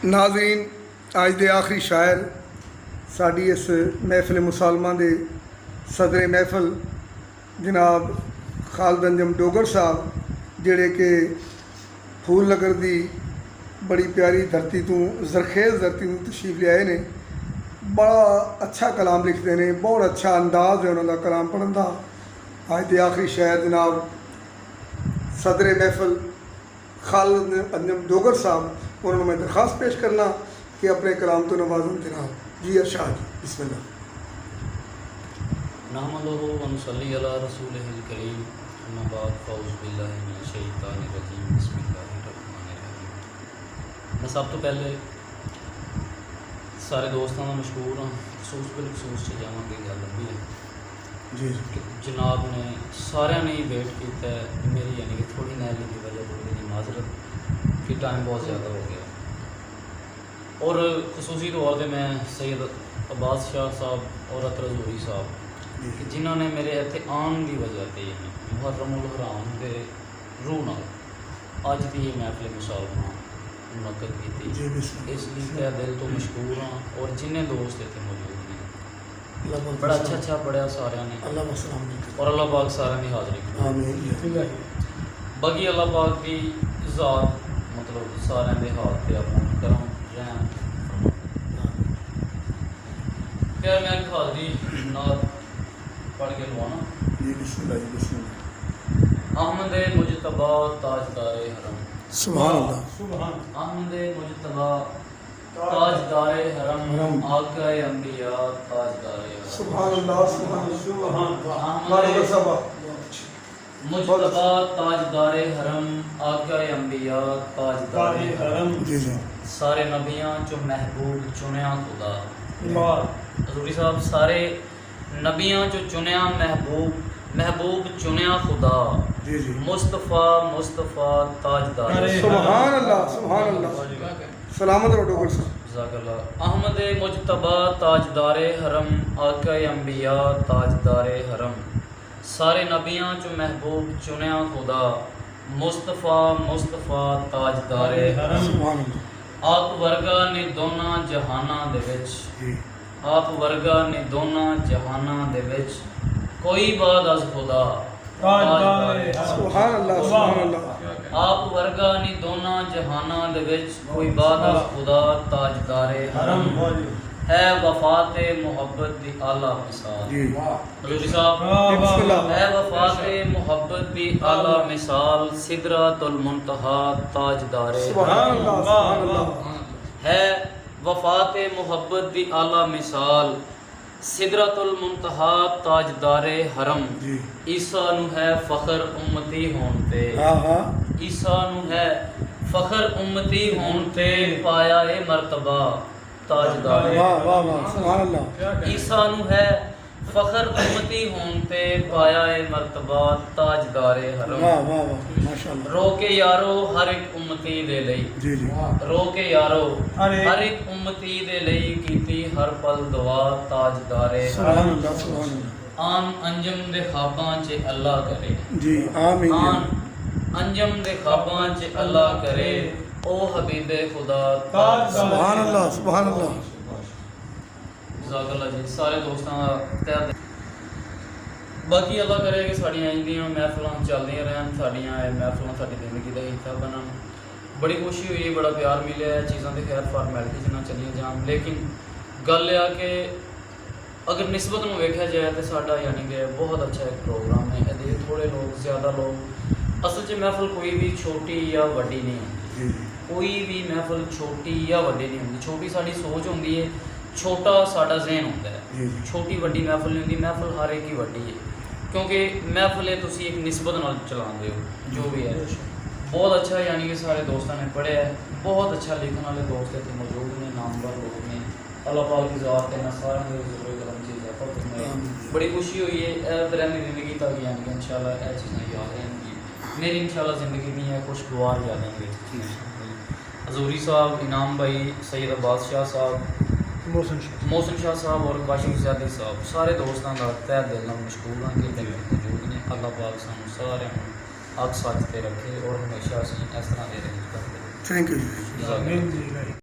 नाज़रीन, अज के आखिरी शायर साड़ी इस महफिल मुसालमा के सदर महफिल जनाब खालिद अंजम डोगर साहब जिहड़े कि फूल नगर की बड़ी प्यारी धरती तो जरखेज़ धरती में तशरीफ लियाए ने। बड़ा अच्छा कलाम लिखते हैं, बहुत अच्छा अंदाज है उन्होंने कलाम पढ़न का। अज के आखिरी शायर जनाब सदर महफिल खालिद अंजम डोगर साहब, उन्होंने मैं दरख्वास्त पेश करना कि अपने कलाम तो नवाजन जनाब जी। अरशाद बिस्मिल्लाह। नहमदुहु व नुसल्ली अला रसूलिहिल करीम, अम्मा बाद फ़अऊज़ु बिल्लाहि मिनश शैतानिर रजीम, बिस्मिल्लाहिर रहमानिर रहीम। मैं सब तो पहले सारे दोस्तों का मशहूर हाँ, खसूस बिलखसूस से जावांगे गल लंबी है जी कि जनाब ने सारे ने ही वेट किया है। मेरी यानी कि थोड़ी नैली की वजह थोड़ी जी माजरत कि टाइम बहुत ज़्यादा हो गया। और खसूसी तौर पर मैं सैयद अब्बास शाह साहब और अतर ज़ोहरी साहब कि जिन्होंने मेरे इतने आन की वजह से यानी मुहर्रमुल हराम के रूह नाल अज की ये महफिल मुसालमा मुनक़द की थी। इसलिए मैं दिल तो मशहूर हाँ। और जिन्हें दोस्त इतने मौजूद हैं बड़ा अच्छा पढ़िया सारे ने, और अल्लाह पाक सारे की हाज़री बाकी अल्लाह पाक की ज़ात मतलब सारे के हाथ पे अपना करम रहम। क्या मैं एक हाज़री नात पढ़ के लवाना। अहमद मुजतबा ताजदारे हरम, सुभान अल्लाह। अहमद मुजतबा ताजदारे हरम, आक़ाए अंबिया ताजदारे हरम। सुभान अल्लाह, सुभान मुजतबा ताजदारे हरम, आक़ाए अंबिया ताजदारे हरम। जी जी। सारे नबियां चो महबूब चुनिया खुदा। हज़ूरी साहब सारे नबियां चो चुनिया महबूब चुनिया खुदा। जी जी। मुस्तफ़ा ताजदारे सुभान अल्लाह, सुभान अल्लाह। सलामत रहो डोगर साहब। जज़ाकल्लाह। अहमद मुजतबा ताजदारे हरम, आक़ाए अंबिया ताजदारे हरम। सारे नबियां चो महबूब चुनिया खुदा। मुस्तफ़ा ताजदारे हरम। सुभान अल्लाह। आप वर्गा ने दोना जहाना दे विच, आप वर्गा ने दोना जहाना दे विच, कोई बाद अज खुदा ताजदारे हरम। सुभान अल्लाह, सुभान अल्लाह। आप वर्गा ने दोना जहाना दे विच, कोई बाद अज खुदा ताजदारे हरम। है वफात मोहब्बत दी आला मिसाल। जी हज़ूरी साहब बिस्मिल्लाह। है वफात मोहब्बत दी आला मिसाल, सिदरतुल मुंतहा ताजदारे सुभान अल्लाह, सुभान अल्लाह। है वफात मोहब्बत दी आला मिसाल, सिदरतुल मुंतहा ताजदारे हरम। जी ईसा नू है फखर उम्मती होन ते, हाँ हाँ। ईसा नू है फखर उम्मती होन ते, पाया ए मर्तबा ताजदारे। वाह वाह वाह, सुभान अल्लाह। ईसा नू है फखर उम्मती होन ते, पाया ए मर्तबा ताजदारे हरम। वाह वाह वाह, माशाअल्लाह। रो के यारो हर एक उम्मती दे लई, जी जी। रो के यारो हर एक उम्मती दे लई, कीती हर पल दुआ ताजदारे सुभान हरम। अल्लाह, सुभान अल्लाह। आन अंजम दे ख्वाबां च अल्लाह करे, जी आमीन। आन अंजम दे ख्वाबां च अल्लाह करे, ओ हबीबे खुदा सुभान अल्लाह, सुभान अल्लाह। जज़ाकल्लाह जी। सारे दोस्तों का तहे दिल। बाकी अल्लाह करे कि साड़ियां इंदियां महफिलां चलदियां रहन, साड़ियां महफिलां साड़ी जिंदगी का हिस्सा बनन। बड़ी खुशी हुई, बड़ा प्यार मिले, चीज़ां तो खैर फार्मैलिटी ना चलिए जान। लेकिन गल यह कि अगर निस्बत में वेख्या जाए तो साडा यानी कि बहुत अच्छा एक प्रोग्राम है। ये थोड़े लोग ज़्यादा लोग असल च महफिल कोई भी छोटी या वड्डी नहीं होती, कोई भी महफिल छोटी या वड्डी नहीं होती। छोटी साड़ी सोच होती है, छोटा साडा जहन होता है। छोटी वड्डी महफिल नहीं होती, महफिल हर एक ही वड्डी है, क्योंकि महफिल तुसी एक निस्बत नाल चलाते हो जो भी है। बहुत अच्छा यानी कि सारे दोस्तों ने पढ़िया है, बहुत अच्छा लिखने वाले दोस्त इतने मौजूद ने, नामवर लोग ने। अल्लाह पाक की ज़ात है ना सारे बड़ी खुशी हुई है। रहनी ज़िंदगी तक यानी कि इंशाल्लाह यह चीज़ें याद रहेंगी मेरी, इंशाल्लाह ज़िंदगी में है खुशगवार याद रहेंगे। हज़ूरी साहब, इनाम भाई, सैयद अब्बास शाह साहब, मोहसिन शाह साहब और काशिफ ज़ादी साहब, सारे दोस्तों का तहे दिल नाल मशकूर हाँ कि मौजूद ने। अल्लाह पाक सानू सारे अग सच ते रखे और हमेशा असीं इस तरह दे रहे। Thank you ji.